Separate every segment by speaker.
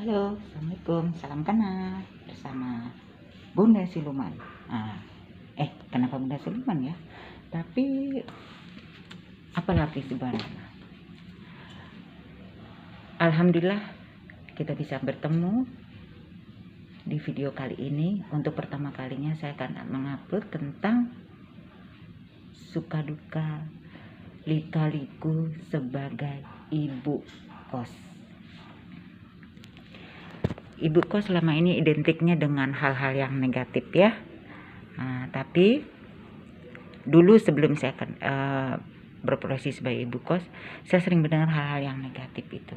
Speaker 1: Halo, Assalamualaikum, salam kenal bersama Bunda Siluman. Kenapa Bunda Siluman ya? Tapi apalagi sebenarnya? Alhamdulillah kita bisa bertemu di video kali ini. Untuk pertama kalinya saya akan mengupload tentang suka duka lika-liku sebagai ibu kos. Ibu kos selama ini identiknya dengan hal-hal yang negatif ya. Tapi dulu sebelum saya berprofesi sebagai ibu kos, saya sering mendengar hal-hal yang negatif itu.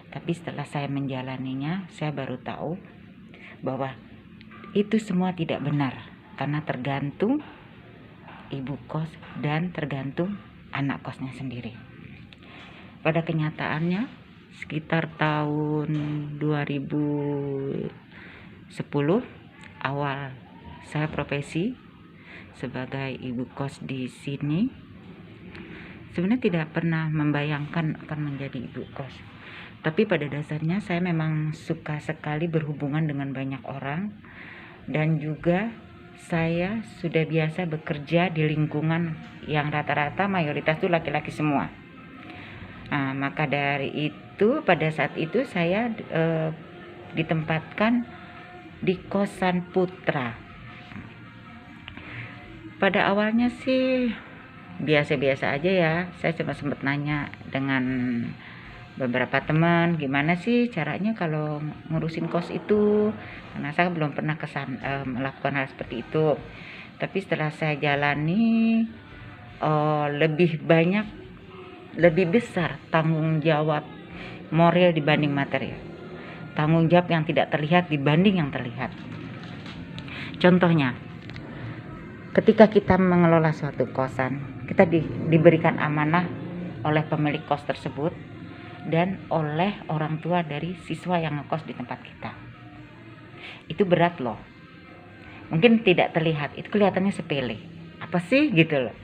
Speaker 1: Tapi setelah saya menjalaninya, saya baru tahu bahwa itu semua tidak benar, karena tergantung ibu kos dan tergantung anak kosnya sendiri. Pada kenyataannya sekitar tahun 2010 awal saya profesi sebagai ibu kos di sini, sebenarnya tidak pernah membayangkan akan menjadi ibu kos. Tapi pada dasarnya saya memang suka sekali berhubungan dengan banyak orang, dan juga saya sudah biasa bekerja di lingkungan yang rata-rata mayoritas itu laki-laki semua. Maka dari itu pada saat itu saya ditempatkan di kosan putra. Pada awalnya sih biasa-biasa aja ya. Saya cuma sempat nanya dengan beberapa teman, gimana sih caranya kalau ngurusin kos itu, karena saya belum pernah melakukan hal seperti itu. Tapi setelah saya jalani, lebih besar tanggung jawab moral dibanding material. Tanggung jawab yang tidak terlihat dibanding yang terlihat. Contohnya, ketika kita mengelola suatu kosan, kita diberikan amanah oleh pemilik kos tersebut dan oleh orang tua dari siswa yang ngekos di tempat kita. Itu berat loh. Mungkin tidak terlihat, itu kelihatannya sepele. Apa sih gitu loh.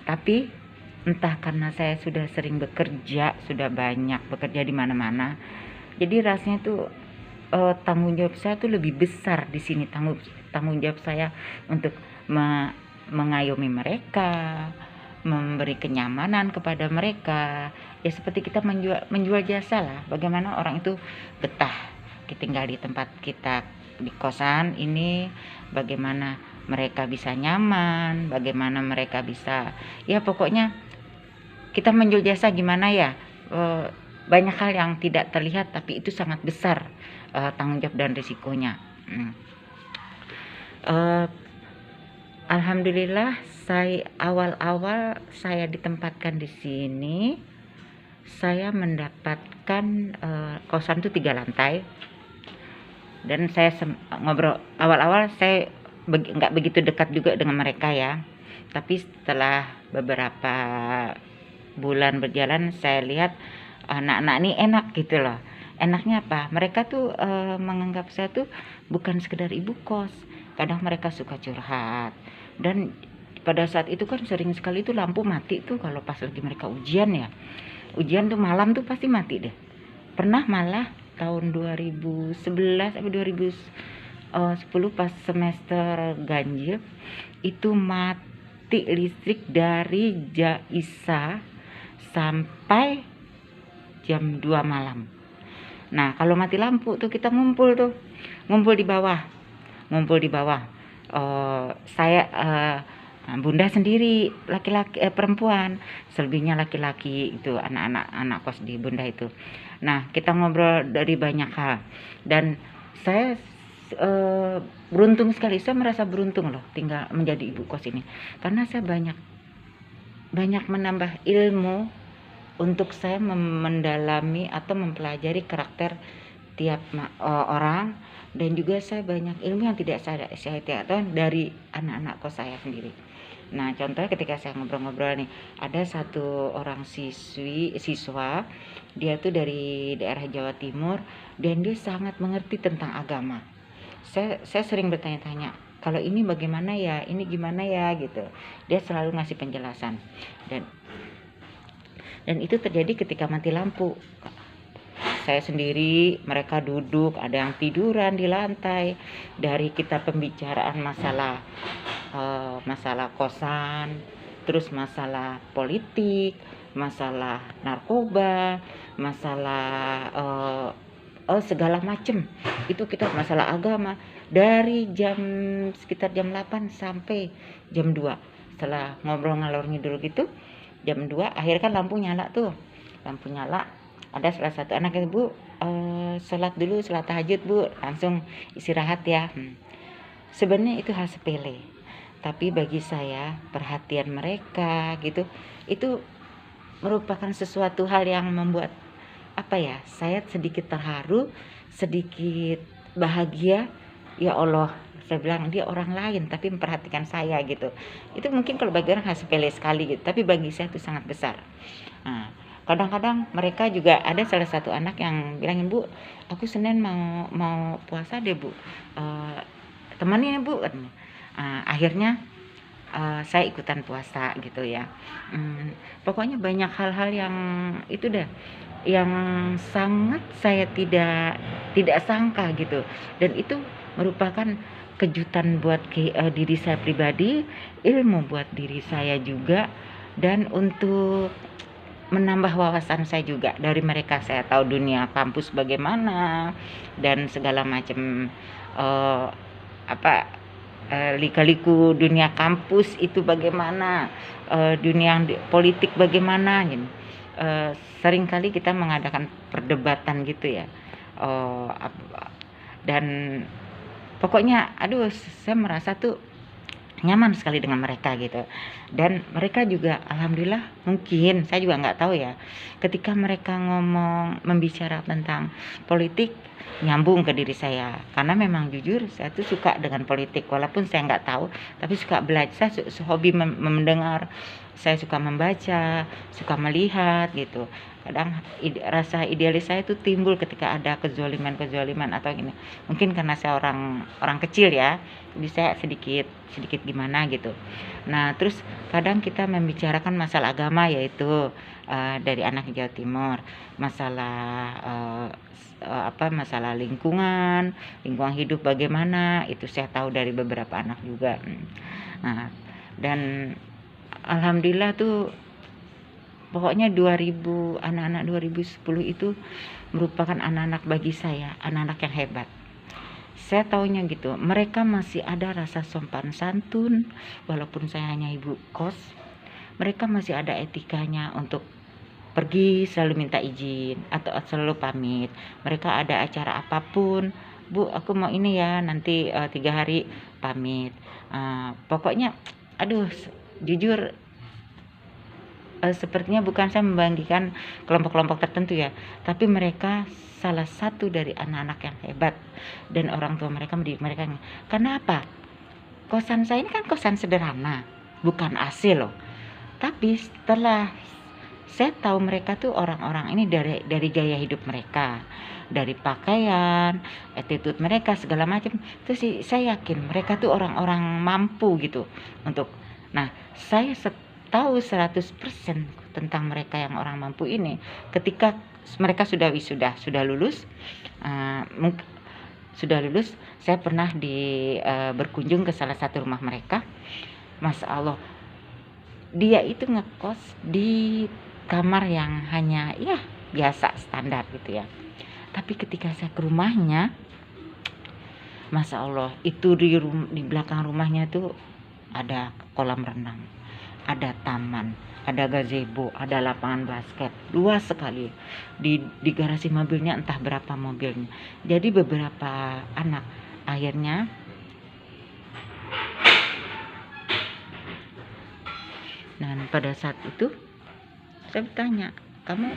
Speaker 1: Tapi entah karena saya sudah sering bekerja, sudah banyak bekerja di mana-mana, jadi rasanya tuh tanggung jawab saya tuh lebih besar di sini. Tanggung jawab saya untuk mengayomi mereka, memberi kenyamanan kepada mereka. Ya seperti kita menjual jasa lah. Bagaimana orang itu betah tinggal di tempat kita di kosan ini, bagaimana mereka bisa nyaman, bagaimana mereka bisa, ya pokoknya kita menjual jasa gimana ya. Banyak hal yang tidak terlihat tapi itu sangat besar tanggung jawab dan risikonya. Alhamdulillah awal-awal saya ditempatkan di sini, saya mendapatkan kosan itu 3 lantai, dan saya ngobrol awal-awal saya nggak begitu dekat juga dengan mereka ya. Tapi setelah beberapa bulan berjalan, saya lihat anak-anak ini enak gitu loh. Enaknya apa? Mereka tuh menganggap saya tuh bukan sekedar ibu kos. Kadang mereka suka curhat. Dan pada saat itu kan sering sekali tuh lampu mati tuh kalau pas lagi mereka ujian ya. Ujian tuh malam tuh pasti mati deh. Pernah malah tahun 2011 atau 2010 pas semester ganjil itu mati listrik dari Isa sampai jam 2 malam. Nah, kalau mati lampu tuh kita ngumpul di bawah. Saya bunda sendiri laki-laki, perempuan, selebihnya laki-laki itu, anak kos di bunda itu. Nah, kita ngobrol dari banyak hal, dan saya beruntung sekali. Saya merasa beruntung loh tinggal menjadi ibu kos ini, karena saya banyak menambah ilmu untuk saya mendalami atau mempelajari karakter tiap orang, dan juga saya banyak ilmu yang tidak saya tahu dari anak-anak kos saya sendiri. Nah, contohnya ketika saya ngobrol-ngobrol nih, ada satu orang siswa, dia tuh dari daerah Jawa Timur, dan dia sangat mengerti tentang agama. Saya sering bertanya-tanya, kalau ini bagaimana ya, ini gimana ya gitu. Dia selalu ngasih penjelasan, dan itu terjadi ketika mati lampu. saya sendiri, mereka duduk, ada yang tiduran di lantai. Dari kita pembicaraan masalah kosan, terus masalah politik, masalah narkoba, masalah segala macem. Itu kita masalah agama dari sekitar jam 8 sampai jam 2. Setelah ngobrol ngalor ngidul gitu, jam 2 akhirnya kan lampu nyala tuh. Lampu nyala, ada salah satu anak itu, Bu, sholat dulu, sholat tahajud, Bu, langsung istirahat ya. Sebenarnya itu hal sepele, tapi bagi saya perhatian mereka gitu, itu merupakan sesuatu hal yang membuat saya sedikit terharu, sedikit bahagia. Ya Allah, saya bilang dia orang lain tapi memperhatikan saya gitu. Itu mungkin kalau bagi orang hal sepele sekali gitu, tapi bagi saya itu sangat besar. Nah, kadang-kadang mereka juga ada salah satu anak yang bilangin, Bu, aku Senin mau puasa deh, Bu, temenin ya, Bu. Akhirnya saya ikutan puasa gitu ya. Pokoknya banyak hal-hal yang itu deh, yang sangat saya tidak sangka gitu, dan itu merupakan kejutan buat diri saya pribadi, ilmu buat diri saya juga, dan untuk menambah wawasan saya juga. Dari mereka saya tahu dunia kampus bagaimana dan segala macam lika-liku dunia kampus itu bagaimana, dunia politik bagaimana gitu. Seringkali kita mengadakan perdebatan gitu ya, dan pokoknya saya merasa tuh nyaman sekali dengan mereka gitu. Dan mereka juga alhamdulillah, mungkin saya juga nggak tahu ya, ketika mereka membicarakan tentang politik nyambung ke diri saya, karena memang jujur saya tuh suka dengan politik, walaupun saya nggak tahu tapi suka belajar. Saya hobi mendengar, saya suka membaca, suka melihat gitu. Kadang rasa idealis saya itu timbul ketika ada kezaliman atau gini. Mungkin karena saya orang kecil ya, jadi saya sedikit gimana gitu. Nah, terus kadang kita membicarakan masalah agama, yaitu dari anak Jawa Timur, masalah lingkungan hidup bagaimana, itu saya tahu dari beberapa anak juga. Nah, dan alhamdulillah tuh, pokoknya anak-anak 2010 itu merupakan anak-anak bagi saya, anak-anak yang hebat. Saya taunya gitu, mereka masih ada rasa sopan santun, walaupun saya hanya ibu kos, mereka masih ada etikanya untuk pergi selalu minta izin atau selalu pamit. Mereka ada acara apapun, Bu, aku mau ini ya, nanti 3 hari pamit. Pokoknya jujur, sepertinya bukan saya membanggakan kelompok-kelompok tertentu ya, tapi mereka salah satu dari anak-anak yang hebat, dan orang tua mereka mendidik mereka. Kenapa? Kosan saya ini kan kosan sederhana, bukan AC loh. Tapi setelah saya tahu mereka tuh orang-orang ini dari gaya hidup mereka, dari pakaian, attitude mereka segala macam, terus saya yakin mereka tuh orang-orang mampu gitu untuk. Nah, saya tahu 100% tentang mereka yang orang mampu ini ketika mereka sudah wisuda, sudah lulus. Saya pernah berkunjung ke salah satu rumah mereka. Masya Allah, dia itu ngekos di kamar yang hanya ya biasa standar gitu ya. Tapi ketika saya ke rumahnya, Masya Allah, itu di belakang rumahnya tuh ada kolam renang, ada taman, ada gazebo, ada lapangan basket, luas sekali. Di garasi mobilnya entah berapa mobilnya. Jadi beberapa anak akhirnya pada saat itu saya bertanya, kamu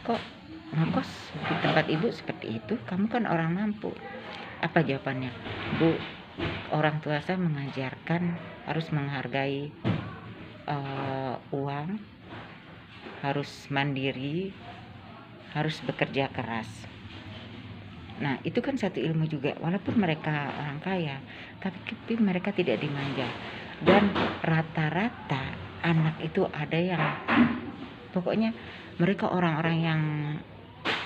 Speaker 1: kok ngekos di tempat ibu seperti itu? Kamu kan orang mampu. Apa jawabannya? Bu, orang tua saya mengajarkan harus menghargai uang, harus mandiri, harus bekerja keras. Nah, itu kan satu ilmu juga, walaupun mereka orang kaya, tapi mereka tidak dimanja. Dan rata-rata anak itu ada yang pokoknya mereka orang-orang yang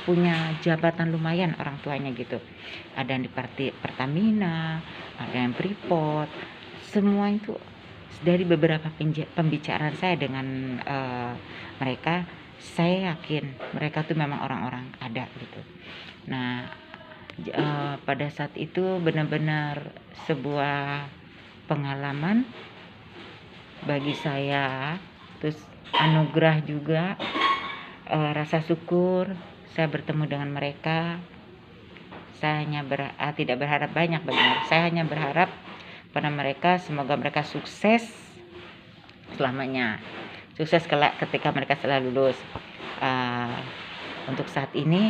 Speaker 1: punya jabatan lumayan orang tuanya gitu. Ada yang di Pertamina, ada yang Freeport. Semua itu dari beberapa pembicaraan saya dengan mereka, saya yakin mereka tuh memang orang-orang ada gitu. Nah, pada saat itu benar-benar sebuah pengalaman bagi saya, terus anugerah juga, rasa syukur saya bertemu dengan mereka. Saya hanya tidak berharap banyak bagi mereka. Saya hanya berharap pada mereka, semoga mereka sukses selamanya, sukses kelak ketika mereka setelah lulus. Untuk saat ini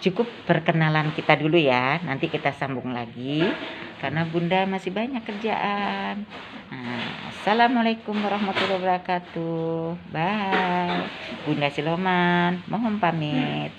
Speaker 1: cukup perkenalan kita dulu ya, nanti kita sambung lagi karena Bunda masih banyak kerjaan. Assalamualaikum warahmatullahi wabarakatuh. Bye. Bunda Siloman mohon pamit.